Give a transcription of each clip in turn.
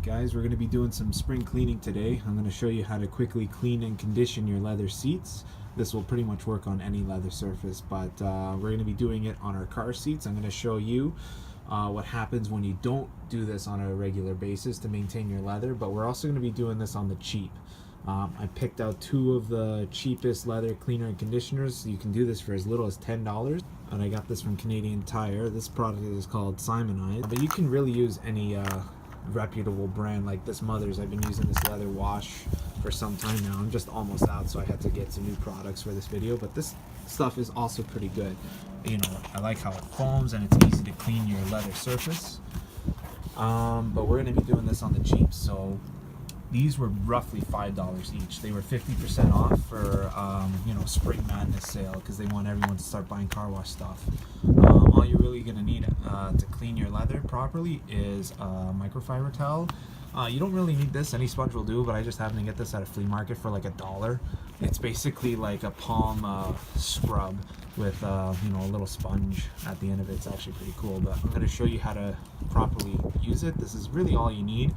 Alright guys, we're going to be doing some spring cleaning today. I'm going to show you how to quickly clean and condition your leather seats. This will pretty much work on any leather surface, but we're going to be doing it on our car seats. I'm going to show you what happens when you don't do this on a regular basis to maintain your leather, but we're also going to be doing this on the cheap. I picked out two of the cheapest leather cleaner and conditioners. You can do this for as little as $10, and I got this from Canadian Tire. This product is called Simoniz, but you can really use any reputable brand like this Mother's. I've been using this leather wash for some time now. I'm just almost out, so I had to get some new products for this video, but this stuff is also pretty good. You know, I like how it foams and it's easy to clean your leather surface. But we're going to be doing this on the cheap, so these were roughly $5 each. They were 50% off for you know, Spring Madness sale, because they want everyone to start buying car wash stuff. All you're really going to need to clean your leather properly is a microfiber towel. You don't really need this, any sponge will do, but I just happened to get this at a flea market for like $1. It's basically like a palm scrub with you know, a little sponge at the end of it. It's actually pretty cool, but I'm going to show you how to properly use it. This is really all you need.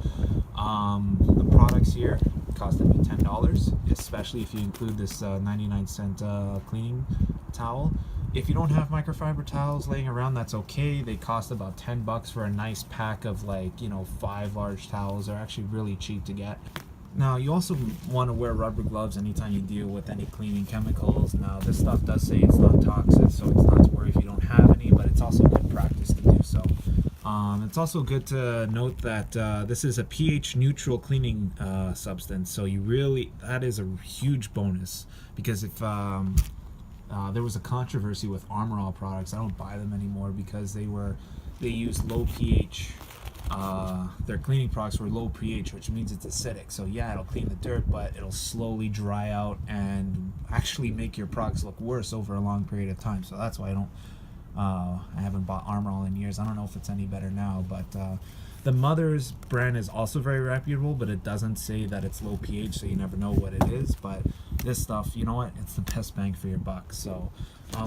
The products here cost me $10, especially if you include this 99-cent cleaning towel. If you don't have microfiber towels laying around, that's okay. They cost about $10 for a nice pack of, like, you know, 5 large towels. They're actually really cheap to get. Now, you also want to wear rubber gloves anytime you deal with any cleaning chemicals. Now, this stuff does say it's not toxic, so it's not to worry if you don't have any, but it's also good practice to do so. It's also good to note that this is a pH neutral cleaning substance, so that is a huge bonus, because if there was a controversy with Armor All products, I don't buy them anymore because they used low pH. Their cleaning products were low pH, which means it's acidic. So yeah, it'll clean the dirt, but it'll slowly dry out and actually make your products look worse over a long period of time. So that's why I haven't bought Armor All in years. I don't know if it's any better now, but the Mother's brand is also very reputable, but it doesn't say that it's low pH, so you never know what it is. But this stuff, you know what, it's the best bang for your buck. So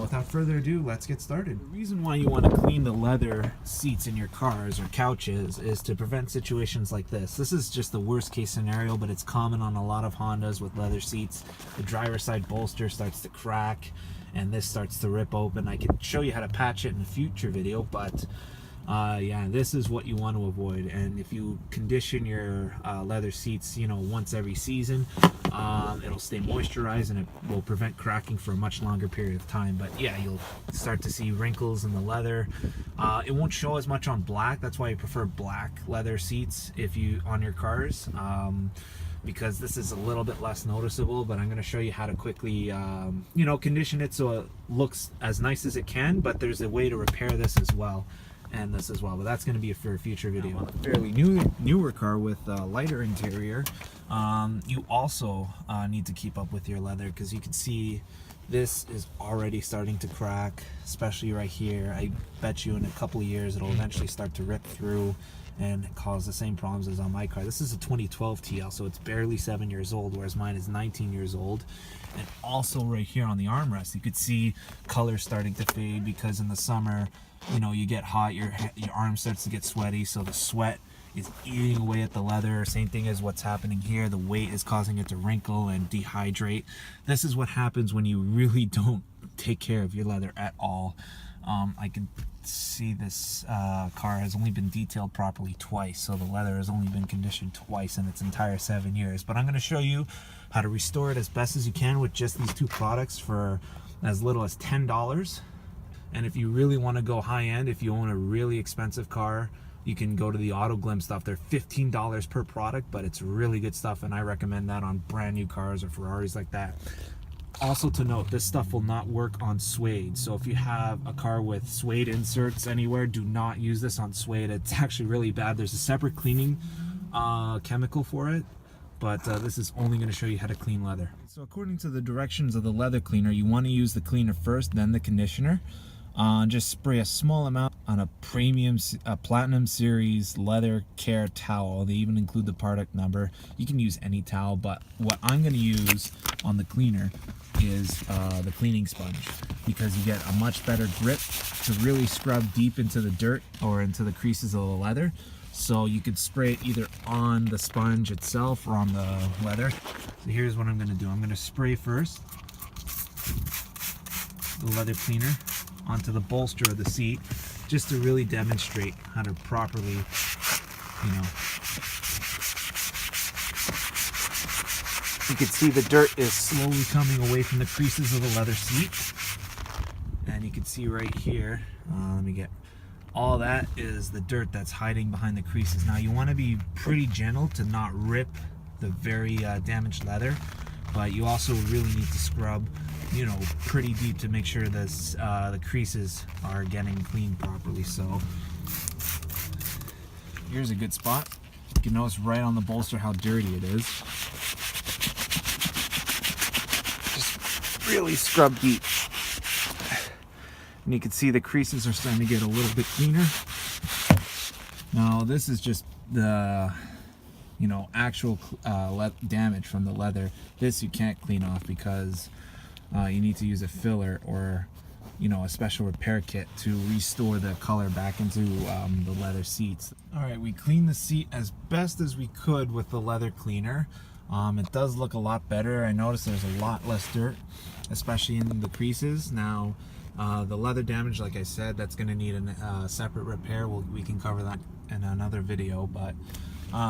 without further ado, let's get started. The reason why you want to clean the leather seats in your cars or couches is to prevent situations like this. This is just the worst case scenario, but it's common on a lot of Hondas with leather seats. The driver's side bolster starts to crack and this starts to rip open. I can show you how to patch it in a future video, but yeah, this is what you want to avoid. And if you condition your leather seats, you know, once every season, it'll stay moisturized and it will prevent cracking for a much longer period of time. But yeah, you'll start to see wrinkles in the leather. It won't show as much on black. That's why I prefer black leather seats on your cars, because this is a little bit less noticeable. But I'm going to show you how to quickly you know, condition it so it looks as nice as it can, but there's a way to repair this as well, and this as well, but that's going to be for a future video. On a fairly newer car with a lighter interior, you also need to keep up with your leather, because you can see this is already starting to crack, especially right here. I bet you in a couple of years it'll eventually start to rip through and cause the same problems as on my car. This is a 2012 TL, so it's barely 7 years old, whereas mine is 19 years old. And also right here on the armrest, you could see color starting to fade, because in the summer, you know, you get hot, your arm starts to get sweaty, so the sweat is eating away at the leather. Same thing as what's happening here. The weight is causing it to wrinkle and dehydrate. This is what happens when you really don't take care of your leather at all. I can see this car has only been detailed properly twice, so the leather has only been conditioned twice in its entire 7 years. But I'm going to show you how to restore it as best as you can with just these two products for as little as $10. And if you really want to go high end, if you own a really expensive car, you can go to the Auto Glim stuff. They're $15 per product, but it's really good stuff, and I recommend that on brand new cars or Ferraris like that. Also to note, this stuff will not work on Suede. So if you have a car with Suede inserts anywhere, do not use this on Suede. It's actually really bad. There's a separate cleaning chemical for it, but this is only going to show you how to clean leather. So according to the directions of the leather cleaner, you want to use the cleaner first, then the conditioner. Just spray a small amount on a premium platinum series leather care towel. They even include the product number. You can use any towel, but what I'm going to use on the cleaner is the cleaning sponge, because you get a much better grip to really scrub deep into the dirt or into the creases of the leather. So you could spray it either on the sponge itself or on the leather. So here's what I'm going to do. I'm going to spray first the leather cleaner onto the bolster of the seat, just to really demonstrate how to properly, you can see the dirt is slowly coming away from the creases of the leather seat. And you can see right here, let me get, all that is the dirt that's hiding behind the creases. Now you want to be pretty gentle to not rip the very damaged leather, but you also really need to scrub, pretty deep to make sure this, the creases are getting cleaned properly. So here's a good spot. You can notice right on the bolster how dirty it is. Just really scrub deep. And you can see the creases are starting to get a little bit cleaner. Now this is just the actual damage from the leather. This you can't clean off because you need to use a filler or a special repair kit to restore the color back into the leather seats. Alright, we cleaned the seat as best as we could with the leather cleaner. It does look a lot better. I noticed there's a lot less dirt, especially in the creases. Now the leather damage, like I said, that's going to need a separate repair. We can cover that in another video, but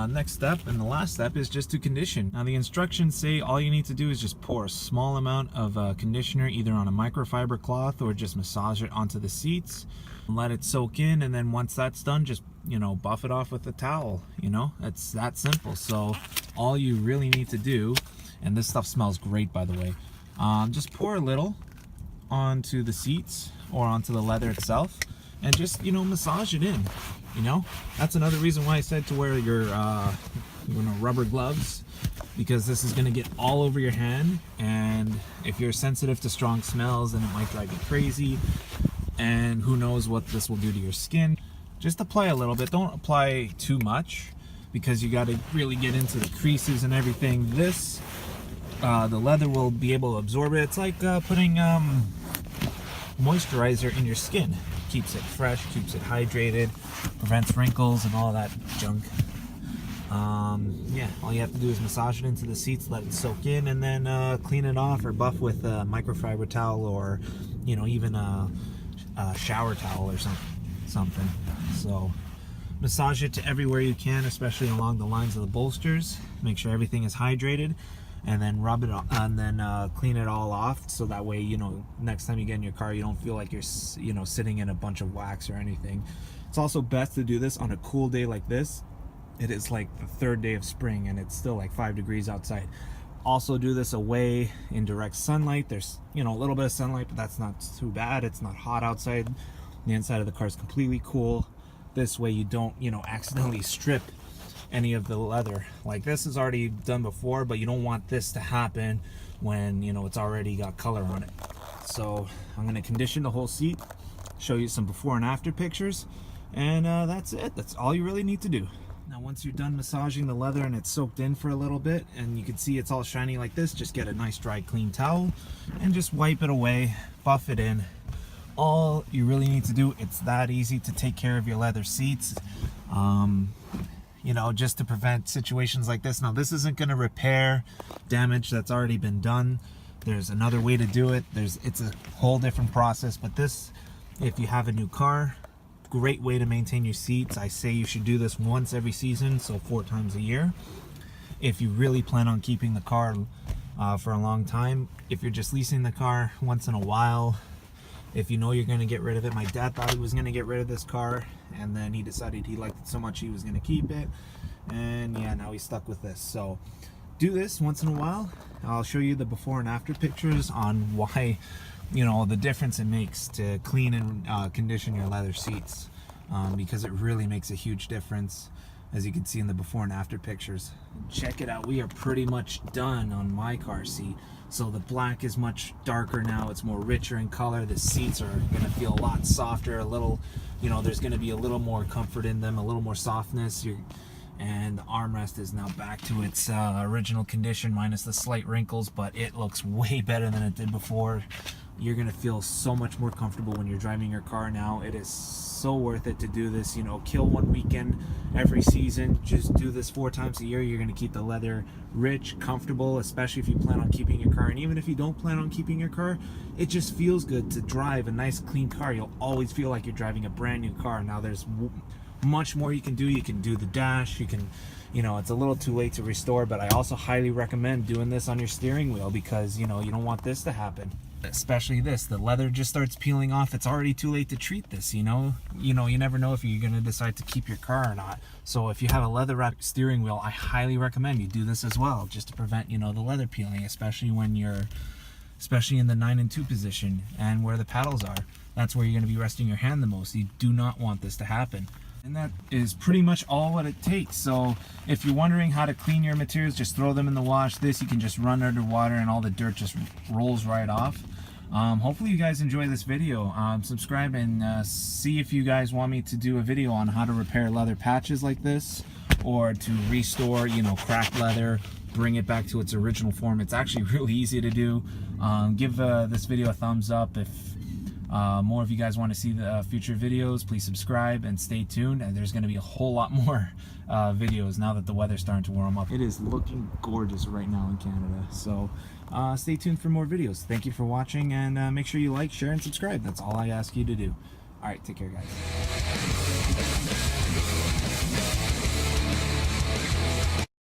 next step and the last step is just to condition. Now the instructions say all you need to do is just pour a small amount of conditioner either on a microfiber cloth or just massage it onto the seats and let it soak in, and then once that's done, just buff it off with a towel. It's that simple. So all you really need to do, and this stuff smells great by the way, just pour a little onto the seats or onto the leather itself and just massage it in. That's another reason why I said to wear your rubber gloves, because this is going to get all over your hand, and if you're sensitive to strong smells, then it might drive you crazy, and who knows what this will do to your skin. Just apply a little bit, don't apply too much, because you got to really get into the creases and everything. This the leather will be able to absorb it. It's like putting moisturizer in your skin. Keeps it fresh, keeps it hydrated, prevents wrinkles and all that junk. Yeah, all you have to do is massage it into the seats, let it soak in, and then clean it off or buff with a microfiber towel or even a shower towel or something. So massage it to everywhere you can, especially along the lines of the bolsters. Make sure everything is hydrated, and then rub it and then clean it all off, so that way next time you get in your car you don't feel like you're sitting in a bunch of wax or anything. It's also best to do this on a cool day like this. It is like the third day of spring and it's still like 5 degrees outside. Also do this away in direct sunlight. There's a little bit of sunlight, but that's not too bad. It's not hot outside. The inside of the car is completely cool. This way you don't accidentally strip any of the leather. Like this is already done before, but you don't want this to happen when it's already got color on it. So I'm going to condition the whole seat, show you some before and after pictures, and that's it. That's all you really need to do. Now once you're done massaging the leather and it's soaked in for a little bit and you can see it's all shiny like this, just get a nice dry clean towel and just wipe it away, buff it in. All you really need to do, it's that easy to take care of your leather seats. Just to prevent situations like this. Now this isn't going to repair damage that's already been done. There's another way to do it. It's a whole different process, but this, if you have a new car, great way to maintain your seats. I say you should do this once every season, so 4 times a year. If you really plan on keeping the car for a long time. If you're just leasing the car once in a while, if you're going to get rid of it. My dad thought he was going to get rid of this car, and then he decided he liked it so much he was going to keep it, and yeah, now he's stuck with this. So do this once in a while. I'll show you the before and after pictures on why the difference it makes to clean and condition your leather seats, because it really makes a huge difference, as you can see in the before and after pictures. Check it out, we are pretty much done on my car seat. So the black is much darker now, it's more richer in color. The seats are going to feel a lot softer, a little, there's going to be a little more comfort in them, a little more softness. And the armrest is now back to its original condition minus the slight wrinkles, but it looks way better than it did before. you're gonna feel so much more comfortable when you're driving your car now. It is so worth it to do this. You know, kill one weekend every season. Just do this 4 times a year. You're gonna keep the leather rich, comfortable, especially if you plan on keeping your car. And even if you don't plan on keeping your car, it just feels good to drive a nice clean car. You'll always feel like you're driving a brand new car. Now there's much more you can do. You can do the dash, you can, you know, it's a little too late to restore, but I also highly recommend doing this on your steering wheel, because, you know, you don't want this to happen. Especially this, the leather just starts peeling off. It's already too late to treat this, you know. You never know if you're gonna decide to keep your car or not. So if you have a leather wrapped steering wheel, I highly recommend you do this as well, just to prevent, you know, the leather peeling, especially when you're in the 9 and 2 position and where the paddles are. That's where you're gonna be resting your hand the most. You do not want this to happen. And that is pretty much all what it takes. So if you're wondering how to clean your materials, just throw them in the wash. This you can just run under water and all the dirt just rolls right off. Hopefully you guys enjoy this video. Subscribe and see if you guys want me to do a video on how to repair leather patches like this, or to restore, you know, cracked leather, bring it back to its original form. It's actually really easy to do. Give this video a thumbs up. If more of you guys want to see the future videos, please subscribe and stay tuned. And there's going to be a whole lot more videos now that the weather's starting to warm up. It is looking gorgeous right now in Canada. So stay tuned for more videos. Thank you for watching, and make sure you like, share, and subscribe. That's all I ask you to do. All right, take care, guys.